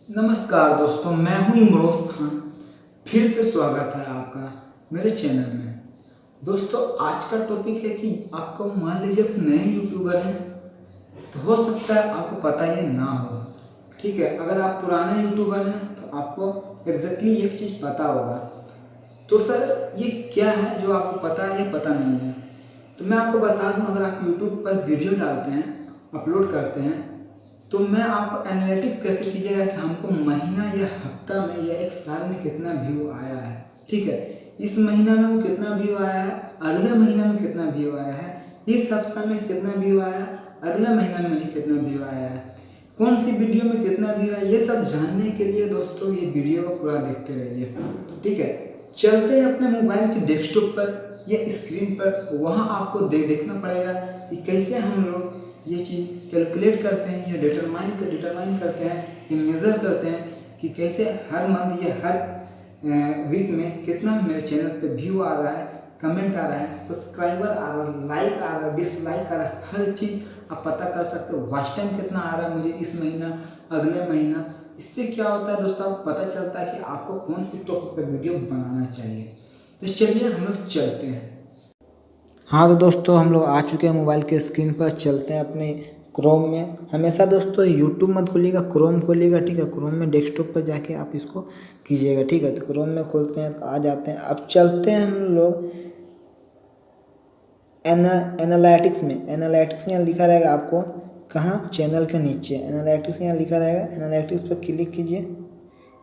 नमस्कार दोस्तों, मैं हूं इमरोज खान। फिर से स्वागत है आपका मेरे चैनल में। दोस्तों, आज का टॉपिक है कि आपको मान लीजिए आप नए यूट्यूबर हैं तो हो सकता है आपको पता ये ना हो। ठीक है, अगर आप पुराने यूट्यूबर हैं तो आपको एग्जैक्टली एक चीज़ पता होगा। तो सर ये क्या है जो आपको पता है ये पता नहीं है। तो मैं आपको बता दूं, अगर आप यूट्यूब पर वीडियो डालते हैं, अपलोड करते हैं, तो मैं आपको एनालिटिक्स कैसे कीजिएगा कि हमको महीना या हफ्ता में या एक साल में कितना व्यू आया है। ठीक है, इस महीना में वो कितना व्यू आया है, अगले महीना में कितना व्यू आया है, इस हफ्ता में कितना व्यू आया है, अगले महीना में मुझे कितना व्यू आया है, कौन सी वीडियो में कितना व्यू आया, ये सब जानने के लिए दोस्तों ये वीडियो को पूरा देखते रहिए। ठीक है, चलते हैं अपने मोबाइल के डेस्कटॉप पर या स्क्रीन पर। वहाँ आपको देखना पड़ेगा कि कैसे हम लोग ये चीज़ कैलकुलेट करते हैं या डिटरमाइन करते हैं, ये मेज़र करते हैं कि कैसे हर मंथ या हर वीक में कितना मेरे चैनल पे व्यू आ रहा है, कमेंट आ रहा है, सब्सक्राइबर आ रहा है, लाइक आ रहा है, डिसलाइक आ रहा है, हर चीज़ आप पता कर सकते हो। वॉच टाइम कितना आ रहा है मुझे इस महीना, अगले महीना। इससे क्या होता है दोस्तों, आपको पता चलता है कि आपको कौन सी टॉपिक पर वीडियो बनाना चाहिए। तो चलिए हम लोग चलते हैं। हाँ तो दोस्तों, हम लोग आ चुके हैं मोबाइल के स्क्रीन पर। चलते हैं अपने क्रोम में। हमेशा दोस्तों यूट्यूब मत खोलिएगा, क्रोम खोलिएगा। ठीक है, क्रोम में डेस्कटॉप पर जाके आप इसको कीजिएगा। ठीक है, तो क्रोम में खोलते हैं तो आ जाते हैं। अब चलते हैं हम लोग एनालिटिक्स में। एनालिटिक्स यहाँ लिखा रहेगा आपको कहाँ, चैनल के नीचे एनालिटिक्स यहाँ लिखा रहेगा। एनालिटिक्स पर क्लिक कीजिए।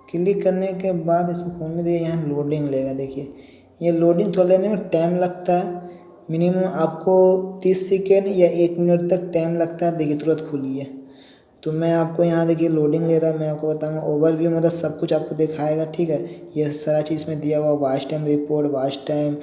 क्लिक करने के बाद इसको खोलने दीजिए। यहाँ लोडिंग लेगा। देखिए, ये लोडिंग थोड़ा लेने में टाइम लगता है। मिनिमम आपको 30 सेकेंड या 1 मिनट तक टाइम लगता है। देखिए, तुरंत खुलिए। तो मैं आपको यहाँ देखिए लोडिंग ले रहा है। मैं आपको बताऊँगा ओवरव्यू, मतलब सब कुछ आपको दिखाएगा। ठीक है, ये सारा चीज़ में दिया हुआ, watch time report, watch time,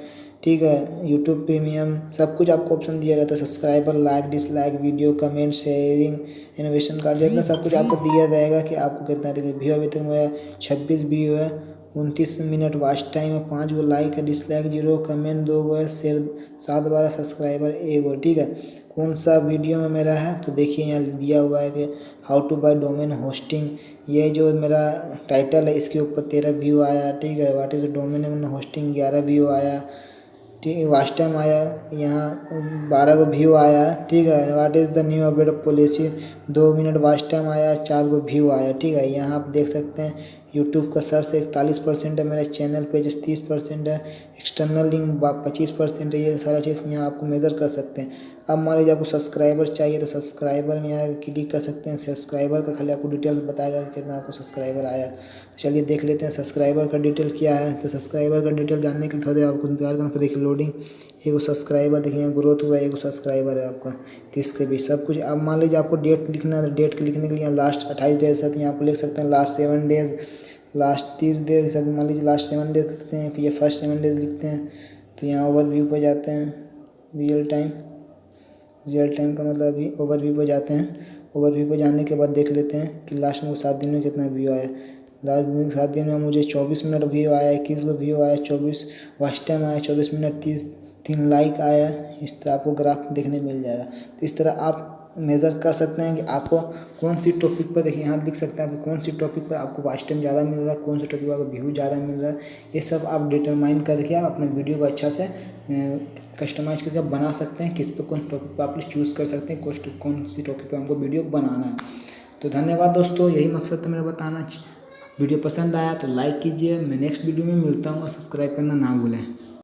ठीक है, यूट्यूब प्रीमियम, सब कुछ आपको ऑप्शन दिया रहता है। Subscriber, like, dislike, video, comment, sharing, innovation card, जितना सब कुछ आपको दिया रहेगा कि आपको कितना। देखिए, व्यू अभी तक मेरा 26 व्यू है, 29 मिनट वॉच टाइम है, 5 गो लाइक है, डिसलाइक 0, कमेंट 2 गो है, शेयर 7 बार, सब्सक्राइबर 1 गो। ठीक है, कौन सा वीडियो में मेरा है तो देखिए यहाँ दिया हुआ है कि how to buy domain hosting. ये जो मेरा टाइटल है इसके ऊपर 13 व्यू आया। ठीक है, what is domain hosting 11 view आया। ठीक है, वॉच टाइम आया यहाँ 12 गो व्यू आया। ठीक है, what is the new update policy 2 minute watch time आया, 4 गो व्यू आया। ठीक है, यहाँ आप देख सकते हैं यूट्यूब का सर्च 41% है, मेरे चैनल पेज 30% है, एक्सटर्नल लिंक 25% है। ये सारा चीज़ यहाँ आपको मेज़र कर सकते हैं। अब मान लीजिए आपको सब्सक्राइबर चाहिए तो सब्सक्राइबर में यहाँ क्लिक कर सकते हैं। सब्सक्राइबर का खाली आपको डिटेल बताएगा कि कितना आपको सब्सक्राइबर आया। तो चलिए देख लेते हैं सब्सक्राइबर का डिटेल क्या है। तो सब्सक्राइबर का डिटेल जानने के लिए थोड़ा देर आपको इंतजार करना पड़ेगा। लोडिंग, एक सब्सक्राइबर देखिए यहाँ ग्रोथ हुआ है, एक सब्सक्राइबर है आपका 30 के बीच सब कुछ। अब मान लीजिए आपको डेट लिखना है तो डेट के लिखने के लिए यहाँ लास्ट 28 डेज है तो यहाँ आपको लिख सकते हैं लास्ट 7 डेज, लास्ट 30 डेज, सब मान लीजिए लास्ट 7 डेज लिखते हैं। फिर ये फर्स्ट 7 डेज लिखते हैं। तो यहाँ ओवरव्यू पर जाते हैं, रियल टाइम का मतलब अभी ओवरव्यू पर जाते हैं। ओवरव्यू पर जाने के बाद देख लेते हैं कि लास्ट में 7 दिन में कितना व्यू आया। लास्ट दिन 7 दिन में मुझे 24 मिनट व्यू आया, 21 को व्यू आया, 24 वॉच टाइम आया, 24 मिनट 3 लाइक आया। इस तरह आपको ग्राफ देखने मिल जाएगा। तो इस तरह आप मेज़र कर सकते हैं कि आपको कौन सी टॉपिक पर, देखिए यहाँ लिख सकते हैं आपको कौन सी टॉपिक पर आपको वॉच टाइम ज़्यादा मिल रहा है, कौन सी टॉपिक पर आपको व्यू ज़्यादा मिल रहा है। ये सब आप डिटरमाइन करके आप अपने वीडियो को अच्छा से कस्टमाइज करके आप बना सकते हैं। किस पे कौन टॉपिक पर आप चूज़ कर सकते हैं कौन सी टॉपिक पर हमको वीडियो बनाना है। तो धन्यवाद दोस्तों, यही मकसद था मेरा बताना। वीडियो पसंद आया तो लाइक कीजिए। मैं नेक्स्ट वीडियो में मिलता हूँ और सब्सक्राइब करना ना भूलें।